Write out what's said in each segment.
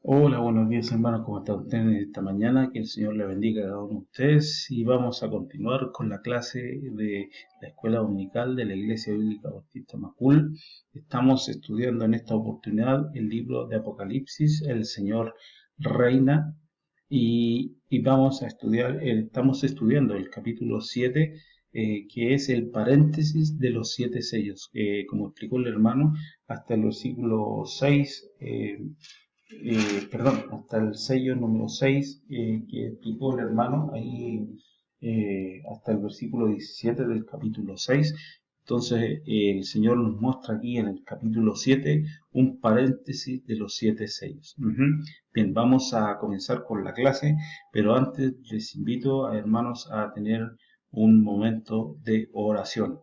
Hola, buenos días hermanos, ¿cómo están ustedes esta mañana? Que el Señor le bendiga a cada uno de ustedes y vamos a continuar con la clase de la Escuela Dominical de la Iglesia Bíblica Bautista Macul. Estamos estudiando en esta oportunidad el libro de Apocalipsis, el Señor reina, y vamos a estudiar, estamos estudiando el capítulo 7, que es el paréntesis de los 7 sellos. Como explicó el hermano, hasta el versículo 6. Hasta el sello número 6 que explicó el hermano, ahí hasta el versículo 17 del capítulo 6. Entonces el Señor nos muestra aquí en el capítulo 7 un paréntesis de los 7 sellos. Bien, vamos a comenzar con la clase, pero antes les invito a hermanos a tener un momento de oración.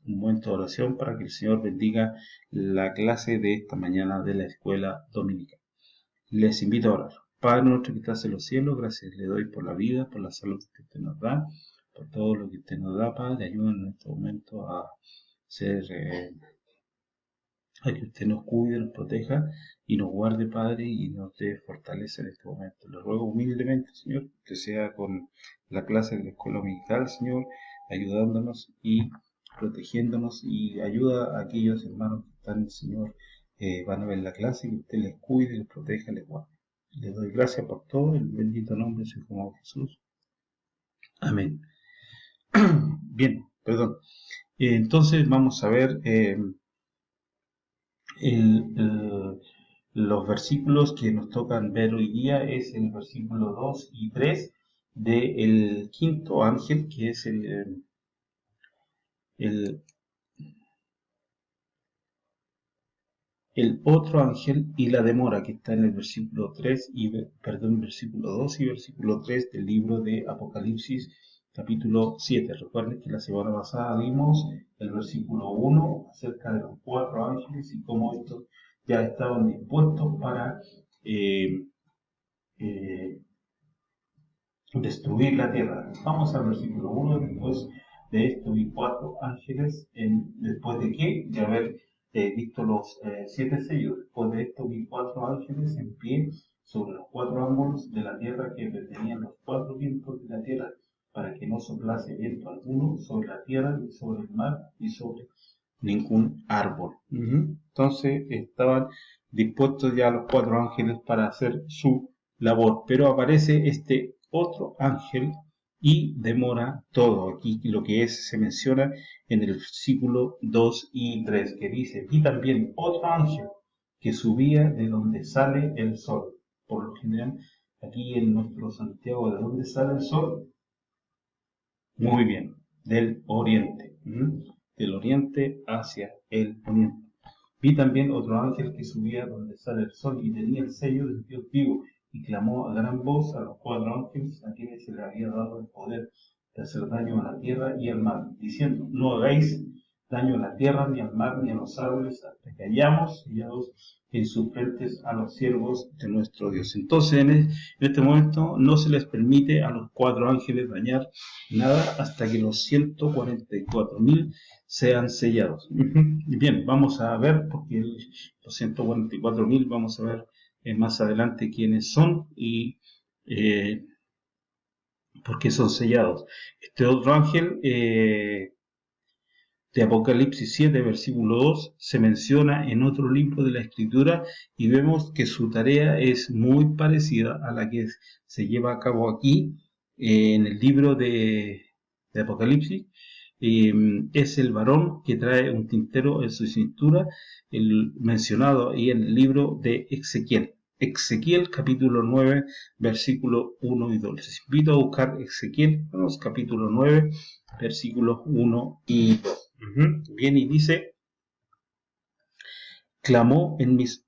Un momento de oración para que el Señor bendiga la clase de esta mañana de la escuela dominical. Les invito a orar. Padre nuestro que estás en los cielos, gracias le doy por la vida, por la salud que usted nos da, por todo lo que usted nos da, Padre. Ayúdanos en este momento a a que usted nos cuide, nos proteja y nos guarde, Padre, y nos dé fortaleza en este momento. Le ruego humildemente, Señor, que sea con la clase de la escuela dominical, Señor, ayudándonos y protegiéndonos, y ayuda a aquellos hermanos que están, Señor, van a ver la clase, que usted les cuide, les proteja, les guarde. Le doy gracias por todo, en el bendito nombre de su Hijo Jesús. Amén. Bien, perdón. Entonces vamos a ver los versículos que nos tocan ver hoy día. Es el versículo 2 y 3 del quinto ángel, que es el, el otro ángel, y la demora, que está en el versículo 3 y, versículo 2 y versículo 3 del libro de Apocalipsis, capítulo 7. Recuerden que la semana pasada vimos el versículo 1 acerca de los 4 ángeles y cómo estos ya estaban dispuestos para eh, eh, destruir la tierra. Vamos al versículo 1. Después de esto vi 4 ángeles, después de qué, de haber visto los 7 sellos. Después de esto vi 4 ángeles en pie sobre los 4 ángulos de la tierra, que detenían los 4 vientos de la tierra, para que no soplase viento alguno sobre la tierra, ni sobre el mar, ni sobre ningún árbol. Entonces estaban dispuestos ya los 4 ángeles para hacer su labor, pero aparece este otro ángel y demora todo. Aquí lo que se menciona en el versículo 2 y 3, que dice: y también otro ángel que subía de donde sale el sol. Por lo general, aquí en nuestro Santiago, ¿de dónde sale el sol? Muy bien, del oriente. Del oriente hacia el poniente. Vi también otro ángel que subía donde sale el sol y tenía el sello del Dios vivo, y clamó a gran voz a los 4 ángeles a quienes se le había dado el poder de hacer daño a la tierra y al mar, diciendo: no hagáis daño a la tierra, ni al mar, ni a los árboles, hasta que hayamos sellados en sus frentes a los siervos de nuestro Dios. Entonces, en este momento no se les permite a los 4 ángeles dañar nada hasta que los 144.000 sean sellados. Bien, vamos a ver, porque los 144.000 vamos a ver más adelante quiénes son y por qué son sellados. Este otro ángel de Apocalipsis 7, versículo 2, se menciona en otro libro de la Escritura, y vemos que su tarea es muy parecida a la que se lleva a cabo aquí en el libro de Apocalipsis. Es el varón que trae un tintero en su cintura, el mencionado ahí en el libro de Ezequiel. Ezequiel capítulo 9, versículo 1 y 2. Les invito a buscar Ezequiel, capítulo 9, versículos 1 y 2. Bien, y dice: clamó en mis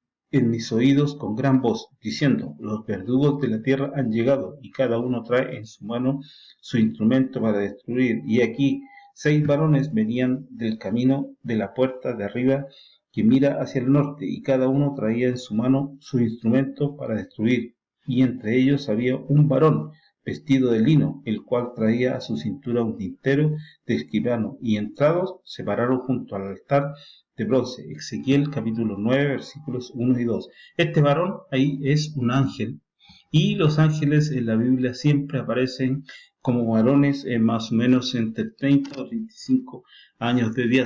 oídos con gran voz, diciendo: los verdugos de la tierra han llegado, y cada uno trae en su mano su instrumento para destruir. Y aquí 6 varones venían del camino de la puerta de arriba, que mira hacia el norte, y cada uno traía en su mano su instrumento para destruir. Y entre ellos había un varón vestido de lino, el cual traía a su cintura un tintero de escribano, y entrados se pararon junto al altar de bronce. Ezequiel capítulo 9 versículos 1 y 2. Este varón ahí es un ángel, y los ángeles en la Biblia siempre aparecen como varones más o menos entre 30 o 35 años de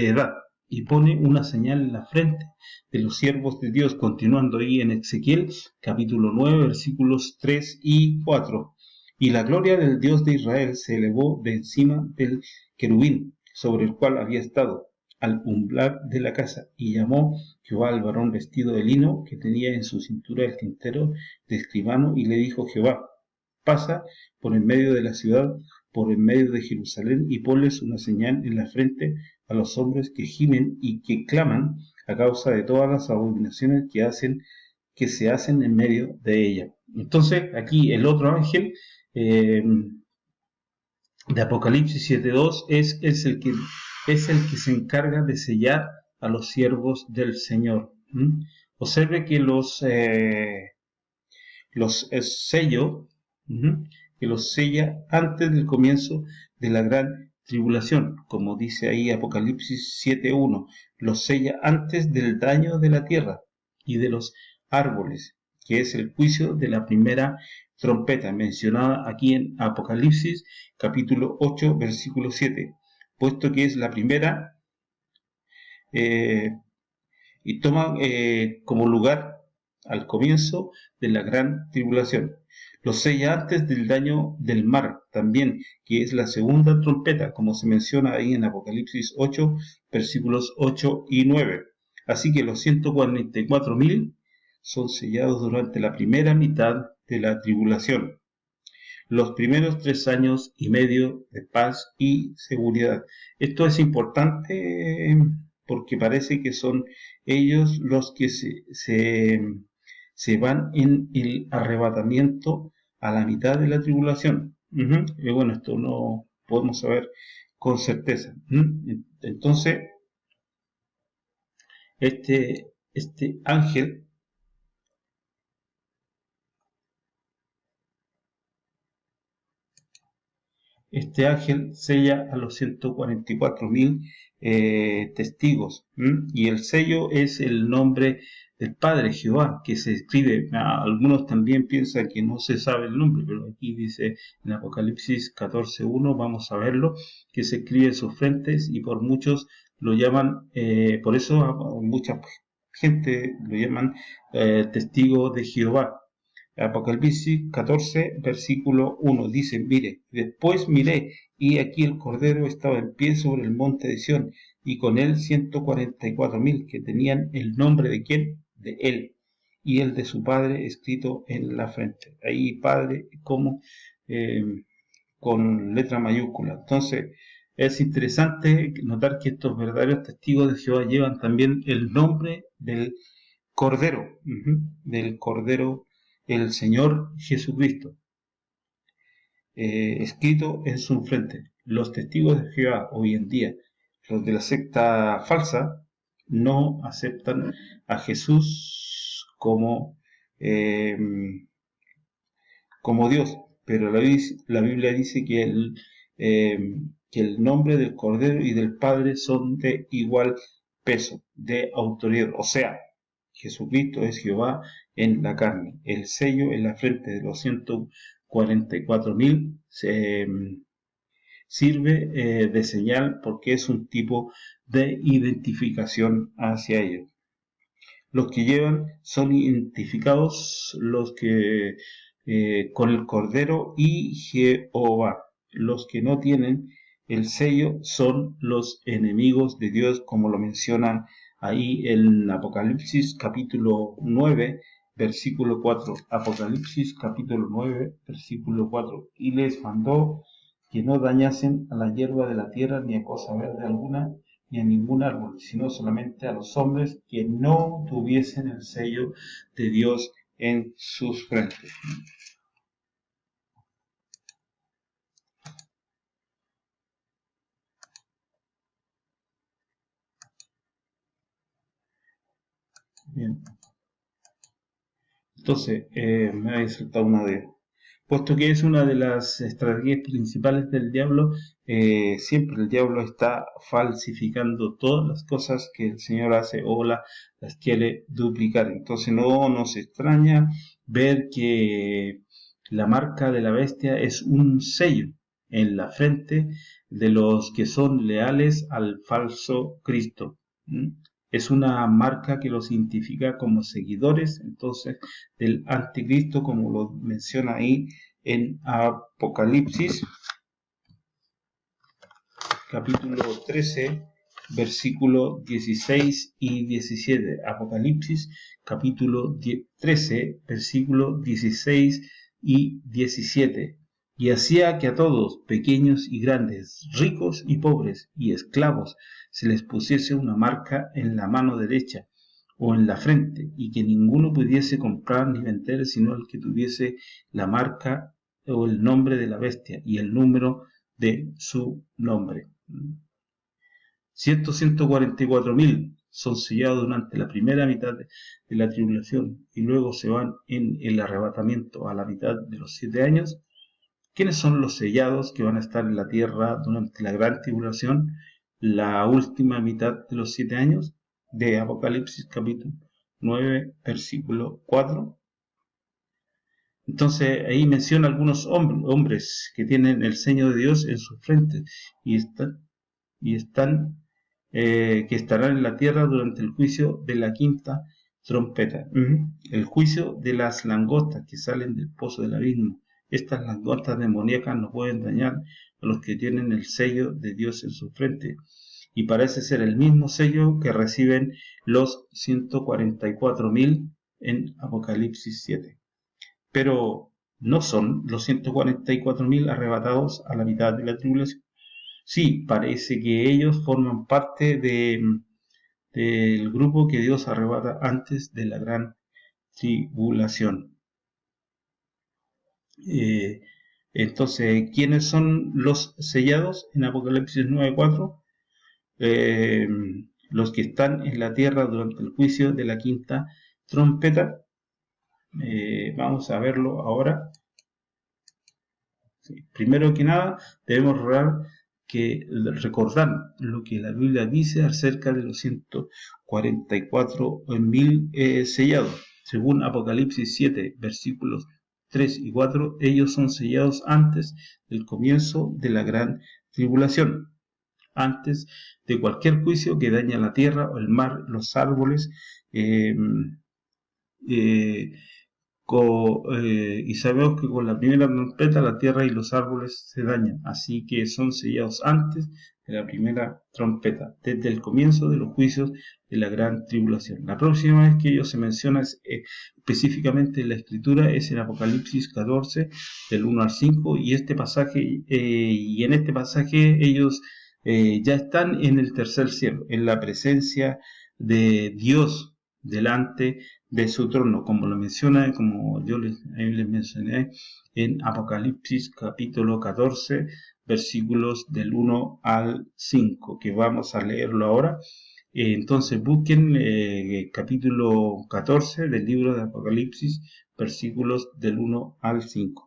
edad, y pone una señal en la frente de los siervos de Dios, continuando ahí en Ezequiel capítulo 9 versículos 3 y 4. Y la gloria del Dios de Israel se elevó de encima del querubín sobre el cual había estado al umbral de la casa, y llamó Jehová al varón vestido de lino que tenía en su cintura el tintero de escribano, y le dijo Jehová: pasa por en medio de la ciudad, por en medio de Jerusalén, y ponles una señal en la frente a los hombres que gimen y que claman a causa de todas las abominaciones que se hacen en medio de ella. Entonces, aquí el otro ángel de Apocalipsis 7.2 es el que se encarga de sellar a los siervos del Señor. Observe que los sellos, que los sella antes del comienzo de la gran tribulación, como dice ahí Apocalipsis 7.1, los sella antes del daño de la tierra y de los árboles, que es el juicio de la primera trompeta, mencionada aquí en Apocalipsis capítulo 8, versículo 7, puesto que es la primera, y toma como lugar al comienzo de la gran tribulación. Los sella antes del daño del mar también, que es la segunda trompeta, como se menciona ahí en Apocalipsis 8, versículos 8 y 9. Así que los 144.000 son sellados durante la primera mitad de la tribulación, los primeros 3 años y medio de paz y seguridad. Esto es importante porque parece que son ellos los que se van en el arrebatamiento a la mitad de la tribulación. Y bueno, esto no podemos saber con certeza. Entonces, este ángel sella a los 144.000 testigos. Y el sello es el nombre del Padre Jehová, que se escribe. Algunos también piensan que no se sabe el nombre, pero aquí dice en Apocalipsis 14.1, vamos a verlo, que se escribe en sus frentes, y por muchos lo llaman, por eso mucha gente lo llaman testigo de Jehová. Apocalipsis 14, versículo 1, dice: mire, después miré, y aquí el Cordero estaba en pie sobre el monte de Sión, y con él 144.000 que tenían el nombre de ¿quién? De él, y el de su Padre escrito en la frente. Ahí Padre como con letra mayúscula. Entonces, es interesante notar que estos verdaderos testigos de Jehová llevan también el nombre del Cordero, del Cordero, el Señor Jesucristo, escrito en su frente. Los testigos de Jehová hoy en día, los de la secta falsa, no aceptan a Jesús eh, como Dios, pero la Biblia dice que el nombre del Cordero y del Padre son de igual peso, de autoridad. O sea, Jesucristo es Jehová en la carne. El sello en la frente de los 144.000 sirve de señal, porque es un tipo de identificación hacia ellos. Los que llevan son identificados los que con el Cordero y Jehová. Los que no tienen el sello son los enemigos de Dios, como lo menciona ahí en Apocalipsis capítulo 9, versículo 4. Apocalipsis capítulo 9, versículo 4. Y les mandó que no dañasen a la hierba de la tierra, ni a cosa verde alguna, ni a ningún árbol, sino solamente a los hombres que no tuviesen el sello de Dios en sus frentes. Bien. Entonces, me había saltado una de puesto que es una de las estrategias principales del diablo. Siempre el diablo está falsificando todas las cosas que el Señor hace o las quiere duplicar. Entonces no nos extraña ver que la marca de la bestia es un sello en la frente de los que son leales al falso Cristo. ¿Mm? Es una marca que los identifica como seguidores, entonces, del anticristo, como lo menciona ahí en Apocalipsis, capítulo 13, versículo 16 y 17. Apocalipsis, capítulo 13, versículo 16 y 17. Y hacía que a todos, pequeños y grandes, ricos y pobres, y esclavos, se les pusiese una marca en la mano derecha o en la frente, y que ninguno pudiese comprar ni vender sino el que tuviese la marca o el nombre de la bestia y el número de su nombre. 144.000 son sellados durante la primera mitad de la tribulación y luego se van en el arrebatamiento a la mitad de los 7 años. ¿Quiénes son los sellados que van a estar en la tierra durante la gran tribulación, la última mitad de los 7 años? De Apocalipsis capítulo 9, versículo 4. Entonces ahí menciona algunos hombres que tienen el sello de Dios en su frente y están que estarán en la tierra durante el juicio de la quinta trompeta. El juicio de las langostas que salen del pozo del abismo. Estas langostas demoníacas no pueden dañar a los que tienen el sello de Dios en su frente. Y parece ser el mismo sello que reciben los 144.000 en Apocalipsis 7. Pero no son los 144.000 arrebatados a la mitad de la tribulación. Sí, parece que ellos forman parte del grupo que Dios arrebata antes de la gran tribulación. Entonces, ¿quiénes son los sellados en Apocalipsis 9:4? Los que están en la tierra durante el juicio de la quinta trompeta. Vamos a verlo ahora. Sí. Primero que nada, debemos recordar lo que la Biblia dice acerca de los 144.000 sellados. Según Apocalipsis 7, versículos 3 y 4, ellos son sellados antes del comienzo de la gran tribulación, antes de cualquier juicio que daña la tierra o el mar, los árboles, y sabemos que con la primera trompeta la tierra y los árboles se dañan, así que son sellados antes de la primera trompeta, desde el comienzo de los juicios de la gran tribulación. La próxima vez que ellos se mencionan específicamente en la escritura es en Apocalipsis 14, del 1 al 5, y en este pasaje ellos ya están en el tercer cielo, en la presencia de Dios delante de su trono, como lo menciona, como yo les mencioné en Apocalipsis capítulo 14, versículos del 1 al 5, que vamos a leerlo ahora. Entonces busquen capítulo 14 del libro de Apocalipsis, versículos del 1 al 5.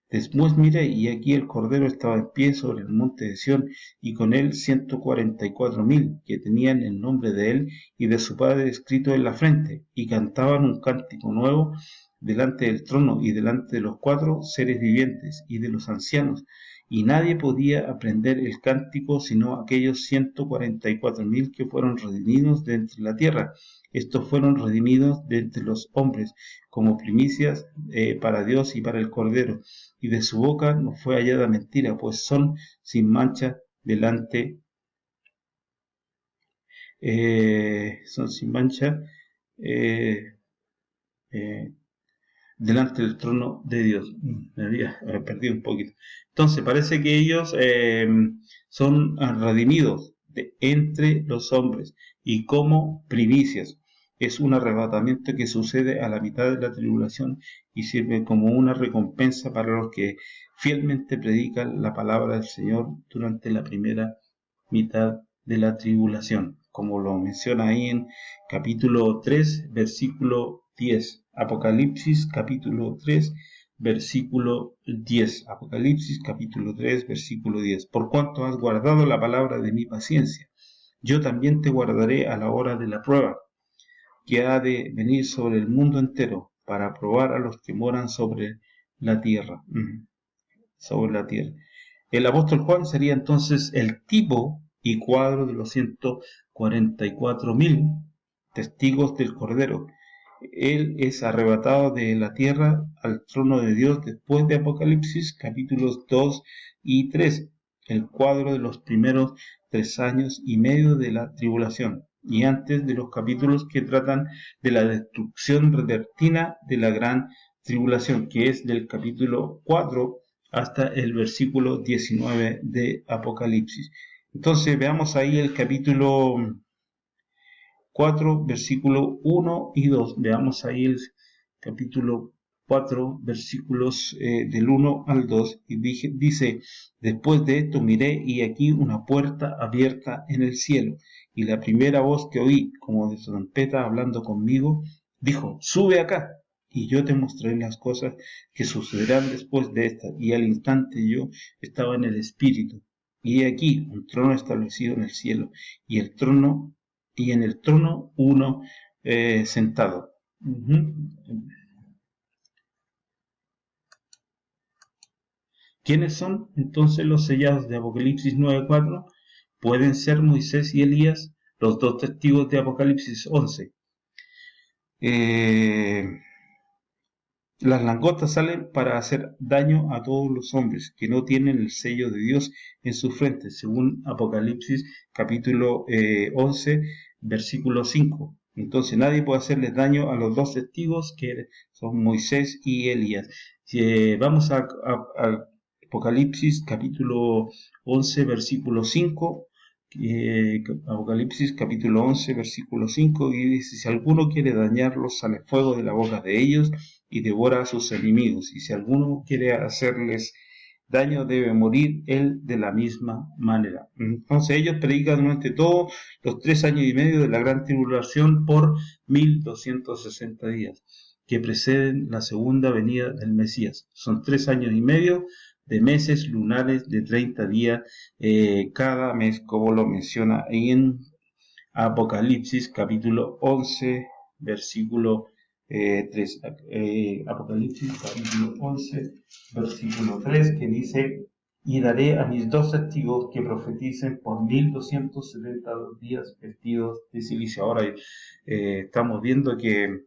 Después miré, y aquí el Cordero estaba en pie sobre el monte de Sión, y con él 144.000, que tenían el nombre de él y de su Padre escrito en la frente, y cantaban un cántico nuevo delante del trono y delante de los 4 seres vivientes y de los ancianos, y nadie podía aprender el cántico sino aquellos 144.000 que fueron redimidos de entre la tierra. Estos fueron redimidos de entre los hombres como primicias para Dios y para el Cordero, y de su boca no fue hallada mentira, pues son sin mancha delante delante del trono de Dios. Me había perdido un poquito. Entonces parece que ellos son redimidos de entre los hombres y como primicias. Es un arrebatamiento que sucede a la mitad de la tribulación y sirve como una recompensa para los que fielmente predican la palabra del Señor durante la primera mitad de la tribulación, como lo menciona ahí en capítulo 3, versículo 10. Apocalipsis capítulo 3, versículo 10. Apocalipsis capítulo 3, versículo 10. Por cuanto has guardado la palabra de mi paciencia, yo también te guardaré a la hora de la prueba, que ha de venir sobre el mundo entero, para probar a los que moran sobre la tierra. Sobre la tierra. El apóstol Juan sería entonces el tipo y cuadro de los 144.000 testigos del Cordero. Él es arrebatado de la tierra al trono de Dios después de Apocalipsis capítulos 2 y 3, el cuadro de los primeros 3 años y medio de la tribulación, y antes de los capítulos que tratan de la destrucción repentina de la gran tribulación, que es del capítulo 4 hasta el versículo 19 de Apocalipsis. Entonces veamos ahí el capítulo 4, versículo 1 y 2. Veamos ahí el capítulo 4, versículos del 1 al 2. Y dice, después de esto miré y aquí una puerta abierta en el cielo. Y la primera voz que oí, como de trompeta hablando conmigo, dijo, sube acá, y yo te mostraré las cosas que sucederán después de esta. Y al instante yo estaba en el Espíritu. Y he aquí un trono establecido en el cielo, y en el trono uno sentado. ¿Quiénes son entonces los sellados de Apocalipsis 9:4? Pueden ser Moisés y Elías, los dos testigos de Apocalipsis 11. Las langostas salen para hacer daño a todos los hombres que no tienen el sello de Dios en su frente, según Apocalipsis capítulo 11, versículo 5. Entonces nadie puede hacerles daño a los dos testigos que son Moisés y Elías. Si vamos a Apocalipsis capítulo 11, versículo 5. Apocalipsis capítulo 11, versículo 5, y dice, si alguno quiere dañarlos, sale fuego de la boca de ellos y devora a sus enemigos, y si alguno quiere hacerles daño, debe morir él de la misma manera. Entonces ellos predican durante todos los 3 años y medio de la gran tribulación por 1260 días, que preceden la segunda venida del Mesías. Son 3 años y medio de meses lunares de 30 días cada mes, como lo menciona en Apocalipsis capítulo 11, versículo 3. Apocalipsis capítulo 11, versículo 3, que dice, y daré a mis dos testigos que profeticen por 1272 días vestidos de silicio. Ahora estamos viendo que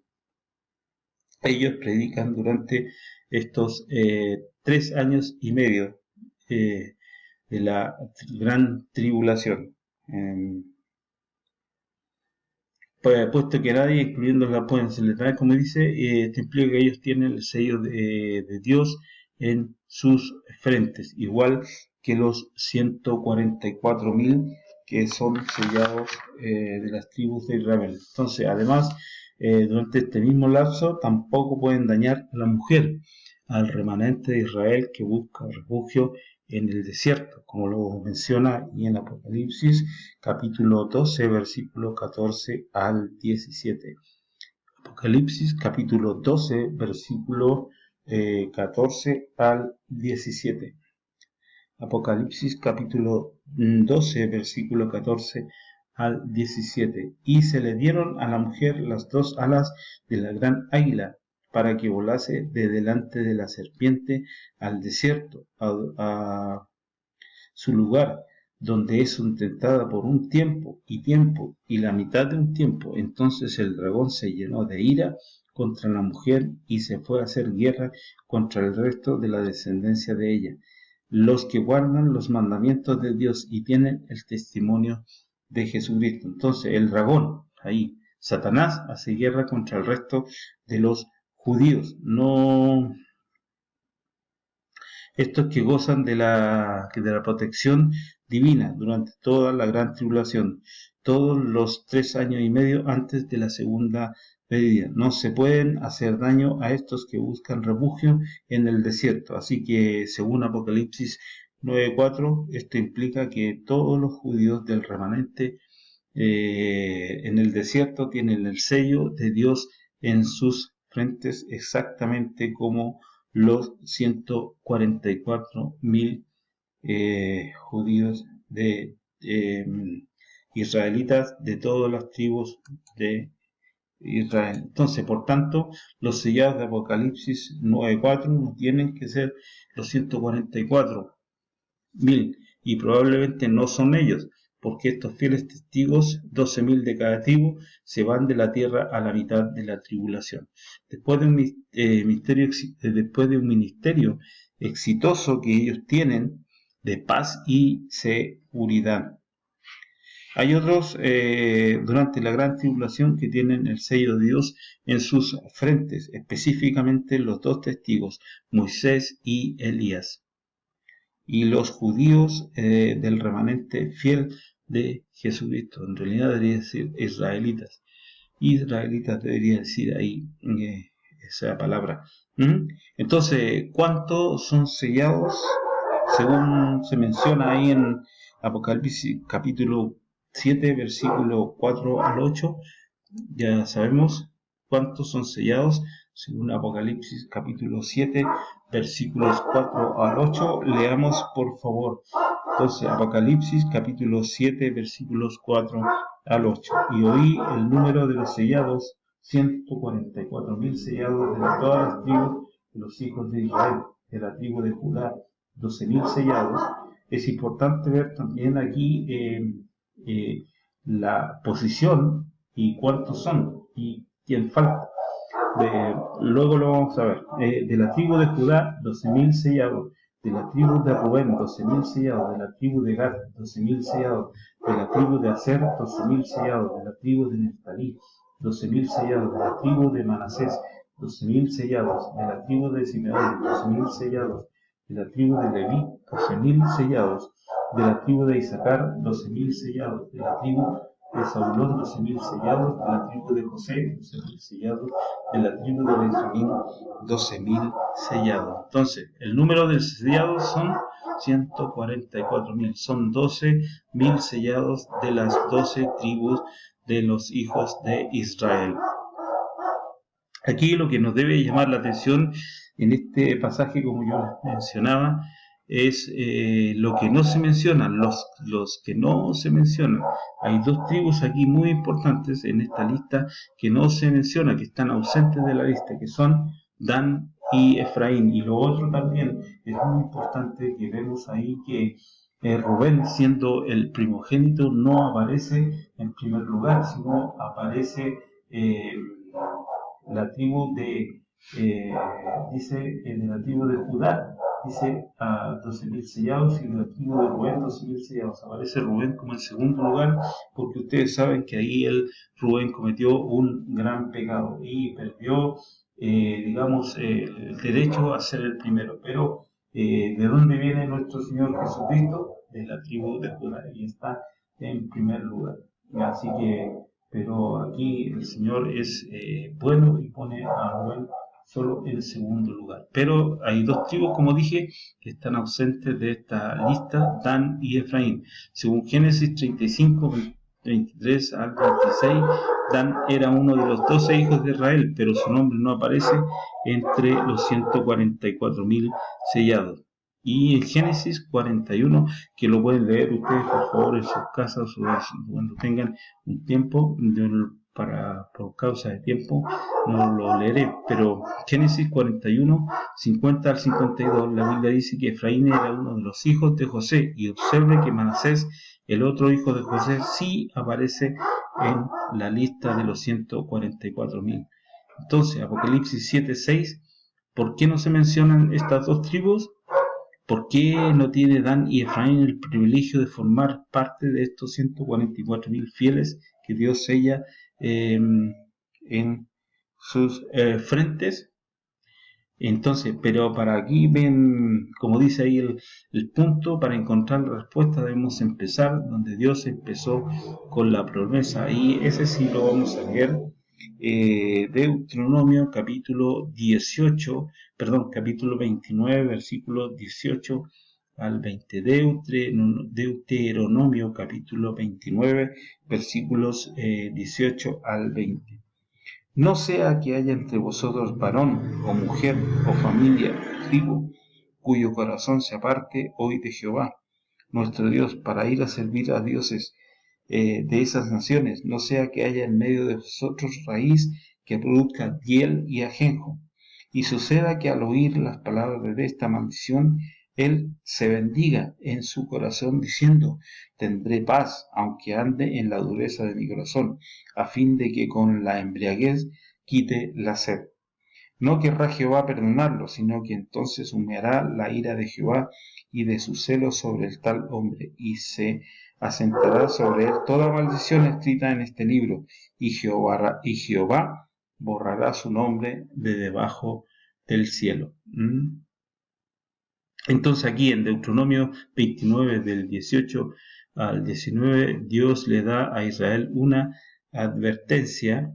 ellos predican durante estos 3 años y medio de la gran tribulación. Puesto que nadie, incluyéndola, pueden celebrar, como dice, esto implica que ellos tienen el sello de Dios en sus frentes, igual que los 144.000 que son sellados de las tribus de Israel. Entonces, además, durante este mismo lapso, tampoco pueden dañar a la mujer, al remanente de Israel que busca refugio en el desierto, como lo menciona y en Apocalipsis capítulo 12, versículo 14 al 17. Apocalipsis capítulo 12, versículo 14 al 17. Apocalipsis capítulo 12, versículo 14 al 17. Y se le dieron a la mujer las dos alas de la gran águila, para que volase de delante de la serpiente al desierto, a su lugar, donde es sustentada por un tiempo, y la mitad de un tiempo. Entonces el dragón se llenó de ira contra la mujer y se fue a hacer guerra contra el resto de la descendencia de ella, los que guardan los mandamientos de Dios y tienen el testimonio de Jesucristo. Entonces el dragón, ahí, Satanás, hace guerra contra el resto de los judíos, no estos que gozan de la protección divina durante toda la gran tribulación, todos los 3 años y medio antes de la segunda venida. No se pueden hacer daño a estos que buscan refugio en el desierto. Así que, según Apocalipsis 9:4, esto implica que todos los judíos del remanente en el desierto tienen el sello de Dios en sus frentes, exactamente como los 144.000 judíos de israelitas de todas las tribus de Israel. Entonces, por tanto, los sellados de Apocalipsis 9:4 no tienen que ser los 144.000 y probablemente no son ellos, porque estos fieles testigos, 12.000 de cada tribu, se van de la tierra a la mitad de la tribulación. Después de un ministerio exitoso que ellos tienen de paz y seguridad. Hay otros durante la gran tribulación que tienen el sello de Dios en sus frentes, específicamente los dos testigos, Moisés y Elías. Y los judíos del remanente fiel de Jesucristo, en realidad debería decir israelitas. Israelitas debería decir ahí esa palabra. Entonces, ¿cuántos son sellados? Según se menciona ahí en Apocalipsis capítulo 7, versículo 4 al 8, ya sabemos cuántos son sellados, según Apocalipsis capítulo 7, versículos 4 al 8, leamos por favor. Entonces, Apocalipsis capítulo 7, versículos 4 al 8, y oí el número de los sellados, 144.000 sellados de todas las tribus de los hijos de Israel, de la tribu de Judá, 12.000 sellados. Es importante ver también aquí la posición y cuántos son y quién falta. Luego lo vamos a ver. De la tribu de Judá, 12.000 sellados. De la tribu de Rubén, 12.000 sellados. De la tribu de Gad, 12.000 sellados. De la tribu de Aser, 12.000 sellados. De la tribu de Neftalí, 12.000 sellados. De la tribu de Manasés, 12.000 sellados. De la tribu de Simeón, 12.000 sellados. De la tribu de Leví, 12.000 sellados. De la tribu de Isaacar, 12.000 sellados. De la tribu de Zabulón, 12.000 sellados. De la tribu de José, 12.000 sellados. De la tribu de Benjamín, 12.000 sellados. Entonces, el número de sellados son 144.000. Son 12.000 sellados de las 12 tribus de los hijos de Israel. Aquí lo que nos debe llamar la atención en este pasaje, como yo les mencionaba, es lo que no se menciona, los que no se mencionan. Hay dos tribus aquí muy importantes en esta lista que no se menciona, que están ausentes de la lista, que son Dan y Efraín. Y lo otro también es muy importante que vemos ahí que Rubén, siendo el primogénito, no aparece en primer lugar, sino aparece la tribu de, dice, de la tribu de Judá, dice a 12.000 sellados, y de la tribu de Rubén 12.000 sellados. Aparece Rubén como en segundo lugar, porque ustedes saben que ahí Rubén cometió un gran pecado y perdió, digamos, el derecho a ser el primero. Pero, ¿de dónde viene nuestro Señor Jesucristo? De la tribu de Judá, y está en primer lugar. Así que, pero aquí el Señor es bueno y pone a Rubén solo en segundo lugar. Pero hay dos tribus, como dije, que están ausentes de esta lista, Dan y Efraín. Según Génesis 35, 23 al 26, Dan era uno de los 12 hijos de Israel, pero su nombre no aparece entre los 144.000 sellados. Y en Génesis 41, que lo pueden leer ustedes por favor en sus casas o cuando tengan un tiempo, por causa de tiempo no lo leeré, pero Génesis 41, 50 al 52, la Biblia dice que Efraín era uno de los hijos de José, y observe que Manasés, el otro hijo de José, sí aparece en la lista de los 144.000. Entonces, Apocalipsis 7:6, ¿por qué no se mencionan estas dos tribus? ¿Por qué no tiene Dan y Efraín el privilegio de formar parte de estos 144.000 fieles que Dios sella en sus frentes? Entonces, pero para aquí ven, como dice ahí el punto, para encontrar la respuesta debemos empezar donde Dios empezó con la promesa, y ese sí lo vamos a leer. Deuteronomio capítulo 29, versículos 18 al 20. Deuteronomio capítulo 29, versículos 18 al 20. No sea que haya entre vosotros varón, o mujer, o familia, o tribu, cuyo corazón se aparte hoy de Jehová, nuestro Dios, para ir a servir a dioses de esas naciones. No sea que haya en medio de vosotros raíz que produzca hiel y ajenjo. Y suceda que al oír las palabras de esta maldición, él se bendiga en su corazón diciendo, tendré paz, aunque ande en la dureza de mi corazón, a fin de que con la embriaguez quite la sed. No querrá Jehová perdonarlo, sino que entonces humeará la ira de Jehová y de su celo sobre el tal hombre, y se asentará sobre él toda maldición escrita en este libro, y Jehová borrará su nombre de debajo del cielo. Entonces aquí en Deuteronomio 29 del 18 al 19, Dios le da a Israel una advertencia.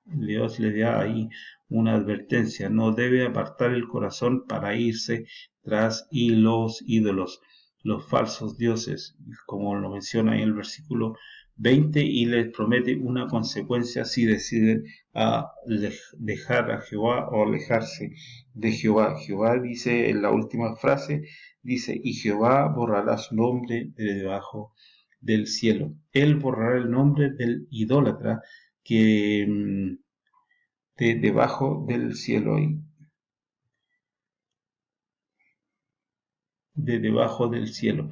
Dios le da ahí una advertencia, no debe apartar el corazón para irse tras los ídolos, los falsos dioses, como lo menciona en el versículo 20, y les promete una consecuencia si deciden dejar a Jehová o alejarse de Jehová. Jehová dice en la última frase, dice, y Jehová borrará su nombre de debajo del cielo. Él borrará el nombre del idólatra que de debajo del cielo y de debajo del cielo.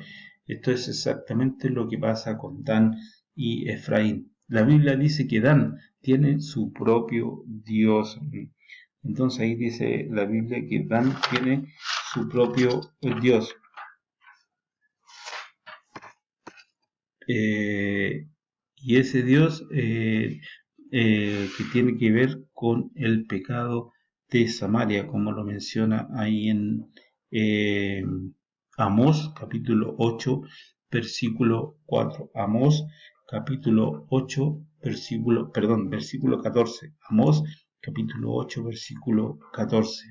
Esto es exactamente lo que pasa con Dan y Efraín. La Biblia dice que Dan tiene su propio Dios. Entonces ahí dice la Biblia que Dan tiene su propio Dios. Y ese Dios que tiene que ver con el pecado de Samaria, como lo menciona ahí en Amós capítulo 8, versículo 4. Amós capítulo 8, versículo 14. Amós capítulo 8, versículo 14.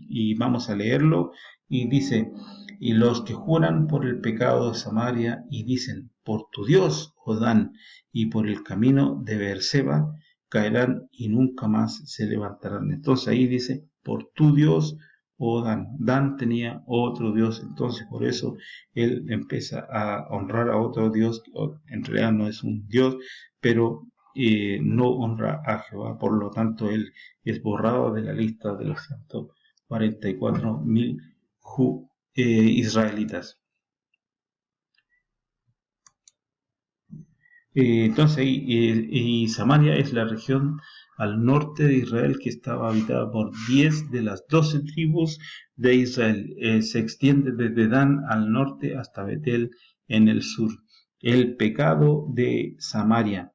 Y vamos a leerlo y dice, y los que juran por el pecado de Samaria y dicen, por tu Dios, oh Dan, y por el camino de Beerseba, caerán y nunca más se levantarán. Entonces ahí dice, por tu Dios, oh Dan. Dan tenía otro Dios, entonces por eso él empieza a honrar a otro Dios, que en realidad no es un Dios, pero no honra a Jehová, por lo tanto él es borrado de la lista de los 144.000 israelitas. Entonces, y Samaria es la región al norte de Israel que estaba habitada por 10 de las 12 tribus de Israel. Se extiende desde Dan al norte hasta Betel en el sur. El pecado de Samaria.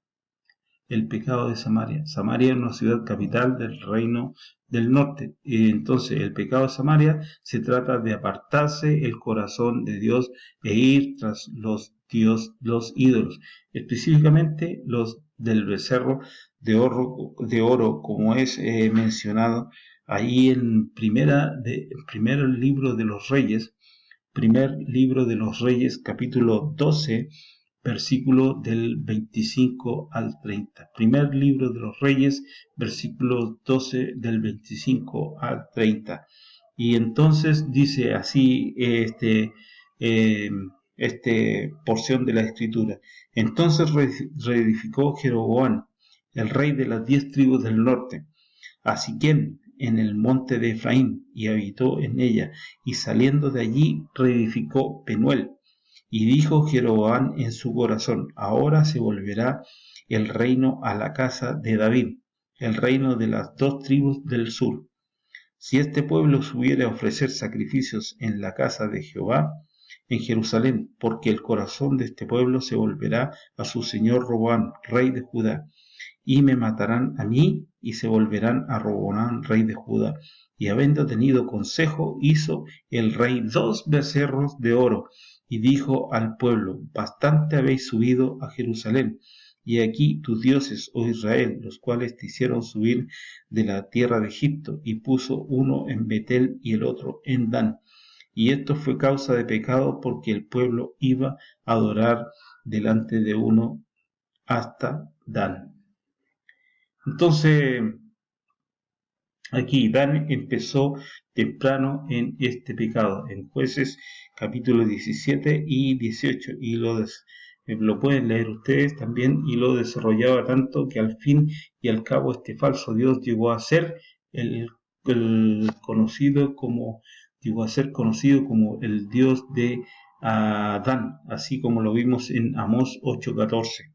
El pecado de Samaria. Samaria es una ciudad capital del reino del norte. Entonces, el pecado de Samaria se trata de apartarse el corazón de Dios e ir tras los ídolos, específicamente los del becerro de oro como es mencionado ahí en primer libro de los Reyes, capítulo 12, versículo del 25 al 30. Primer libro de los Reyes, versículo 12 del 25 al 30. Y entonces dice así porción de la escritura. Entonces reedificó Jeroboam, el rey de las 10 tribus del norte, a Siquem en el monte de Efraín, y habitó en ella, y saliendo de allí reedificó Penuel. Y dijo Jeroboam en su corazón, ahora se volverá el reino a la casa de David, el reino de las 2 tribus del sur. Si este pueblo subiere a ofrecer sacrificios en la casa de Jehová, en Jerusalén, porque el corazón de este pueblo se volverá a su señor Roboam, rey de Judá, y me matarán a mí, y se volverán a Roboam, rey de Judá. Y habiendo tenido consejo, hizo el rey 2 becerros de oro, y dijo al pueblo, bastante habéis subido a Jerusalén, y aquí tus dioses, oh Israel, los cuales te hicieron subir de la tierra de Egipto, y puso uno en Betel y el otro en Dan. Y esto fue causa de pecado, porque el pueblo iba a adorar delante de uno hasta Dan. Entonces, aquí Dan empezó temprano en este pecado, en Jueces capítulo 17 y 18, y lo pueden leer ustedes también, y lo desarrollaba tanto que al fin y al cabo este falso Dios llegó a ser el conocido como llegó a ser conocido como el Dios de Adán, así como lo vimos en Amós 8:14.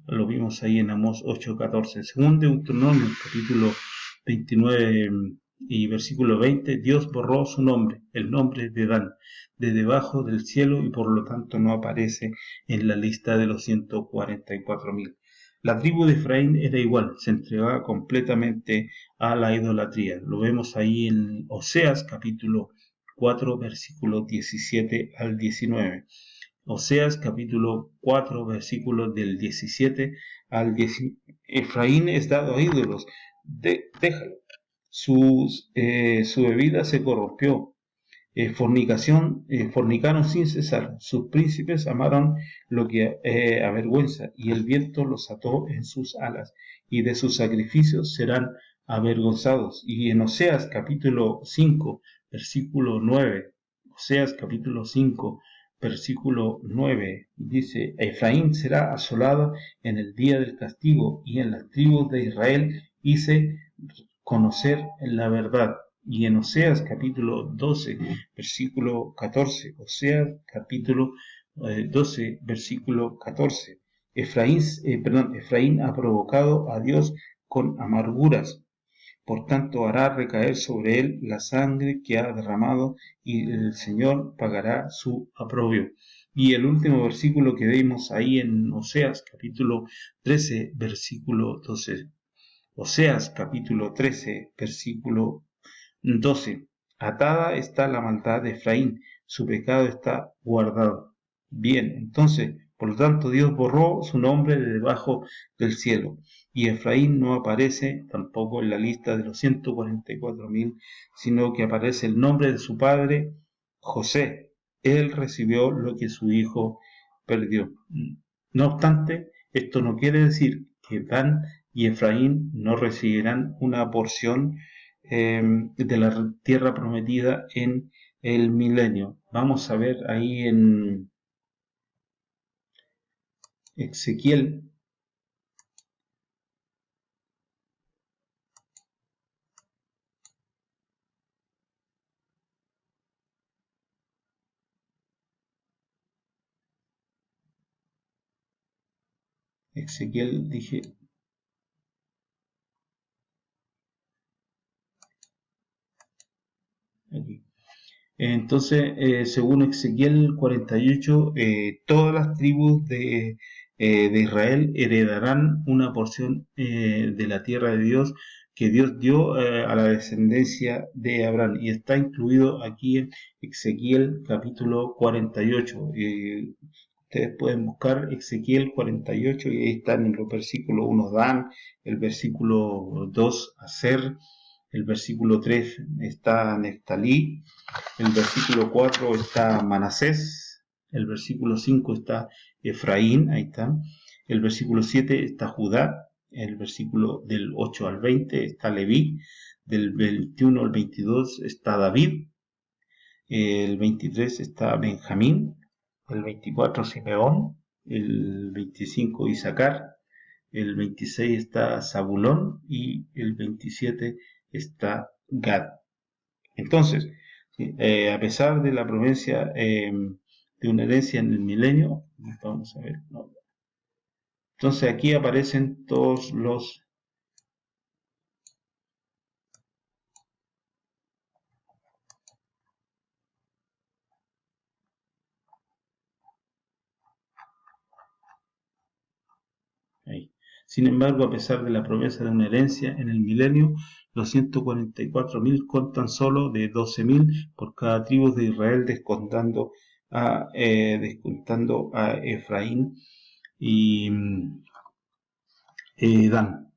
Lo vimos ahí en Amós 8:14. Según Deuteronomio capítulo 29 y versículo 20, Dios borró su nombre, el nombre de Dan, de debajo del cielo, y por lo tanto no aparece en la lista de los 144.000. La tribu de Efraín era igual, se entregaba completamente a la idolatría. Lo vemos ahí en Oseas capítulo 4 versículos 17 al 19. Oseas capítulo 4 versículos del 17 al 19. Efraín es dado a ídolos, déjalo. Su bebida se corrompió, fornicaron sin cesar. Sus príncipes amaron lo que avergüenza, y el viento los ató en sus alas, y de sus sacrificios serán avergonzados. Y en Oseas capítulo 5, versículo 9, Oseas capítulo 5, versículo 9, dice: Efraín será asolada en el día del castigo, y en las tribus de Israel hice conocer la verdad. Y en Oseas capítulo 12, versículo 14, Oseas capítulo 12, versículo 14, Efraín ha provocado a Dios con amarguras, por tanto hará recaer sobre él la sangre que ha derramado, y el Señor pagará su aprobio. Y el último versículo que vimos ahí en Oseas capítulo 13, versículo 12. Oseas capítulo 13, versículo 12. Atada está la maldad de Efraín, su pecado está guardado. Bien, entonces, por lo tanto, Dios borró su nombre de debajo del cielo, y Efraín no aparece tampoco en la lista de los 144.000, sino que aparece el nombre de su padre, José. Él recibió lo que su hijo perdió. No obstante, esto no quiere decir que Dan y Efraín no recibirán una porción de la tierra prometida en el milenio. Vamos a ver ahí en Ezequiel, dije aquí. Entonces, según Ezequiel 48, todas las tribus de Israel heredarán una porción de la tierra de Dios que Dios dio a la descendencia de Abraham. Y está incluido aquí en Ezequiel capítulo 48. Ustedes pueden buscar Ezequiel 48 y ahí están en los versículos 1 Dan, el versículo 2 Aser, el versículo 3 está Neftalí, el versículo 4 está Manasés, el versículo 5 está Efraín, ahí está, el versículo 7 está Judá, el versículo del 8 al 20 está Leví, del 21 al 22 está David, el 23 está Benjamín, el 24 Simeón, el 25 Isaacar, el 26 está Zabulón y el 27 está Gad. Entonces, a pesar de la promesa de una herencia en el milenio, vamos a ver, no. Entonces aquí aparecen todos los ahí. Sin embargo, a pesar de la promesa de una herencia en el milenio, los 144.000 contan solo de 12.000 por cada tribu de Israel, descontando a Efraín y Dan,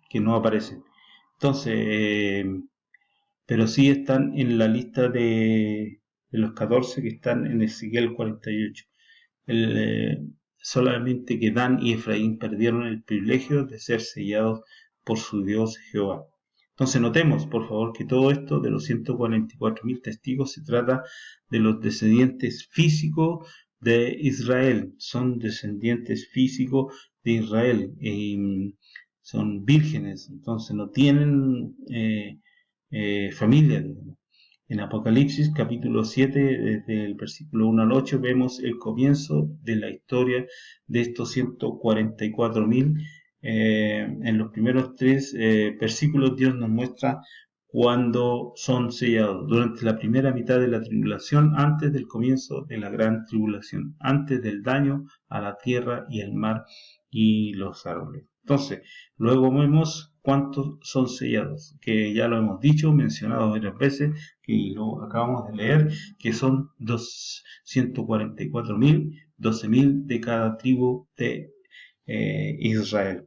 que no aparecen. Entonces, pero sí están en la lista de los 14 que están en Ezequiel 48. El, solamente que Dan y Efraín perdieron el privilegio de ser sellados por su Dios Jehová. Entonces notemos, por favor, que todo esto de los 144.000 testigos se trata de los descendientes físicos de Israel. Son descendientes físicos de Israel. Son vírgenes, entonces no tienen familia, digamos. En Apocalipsis capítulo 7, desde el versículo 1 al 8, vemos el comienzo de la historia de estos 144.000. En los primeros 3 versículos Dios nos muestra cuando son sellados, durante la primera mitad de la tribulación, antes del comienzo de la gran tribulación, antes del daño a la tierra y el mar y los árboles. Entonces, luego vemos cuántos son sellados, que ya lo hemos dicho, mencionado varias veces, que lo acabamos de leer, que son 144.000, 12.000 de cada tribu de Israel.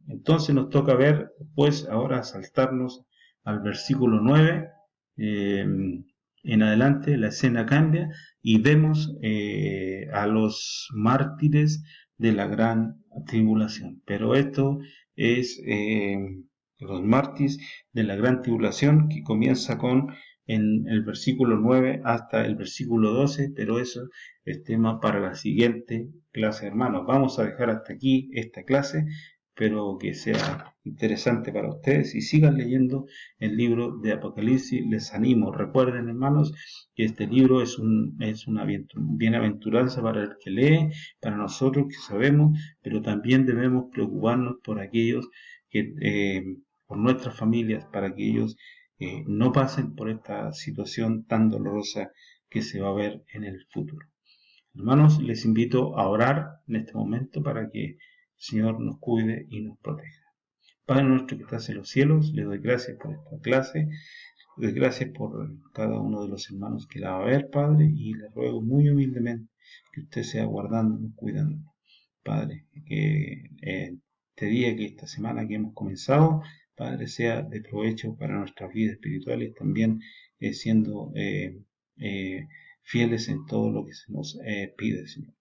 Entonces nos toca ver, pues ahora saltarnos al versículo 9, en adelante la escena cambia y vemos a los mártires de la gran tribulación. Pero esto es los mártires de la gran tribulación, que comienza en el versículo 9 hasta el versículo 12, pero eso es tema para la siguiente clase, hermanos. Vamos a dejar hasta aquí esta clase, pero que sea interesante para ustedes y sigan leyendo el libro de Apocalipsis. Les animo, recuerden, hermanos, que este libro es una bienaventuranza para el que lee, para nosotros que sabemos, pero también debemos preocuparnos por aquellos que, por nuestras familias, para que ellos no pasen por esta situación tan dolorosa que se va a ver en el futuro. Hermanos, les invito a orar en este momento para que el Señor nos cuide y nos proteja. Padre nuestro que estás en los cielos, le doy gracias por esta clase, le doy gracias por cada uno de los hermanos que la va a ver, Padre, y le ruego muy humildemente que usted sea guardándonos, cuidándonos. Padre, que este día, que esta semana que hemos comenzado, Padre, sea de provecho para nuestras vidas espirituales, también siendo fieles en todo lo que se nos pide, Señor.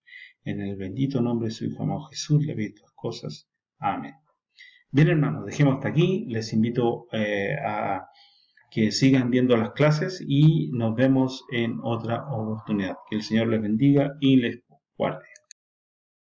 En el bendito nombre de su Hijo amado Jesús le pido estas cosas. Amén. Bien, hermanos, dejemos hasta aquí. Les invito a que sigan viendo las clases y nos vemos en otra oportunidad. Que el Señor les bendiga y les guarde.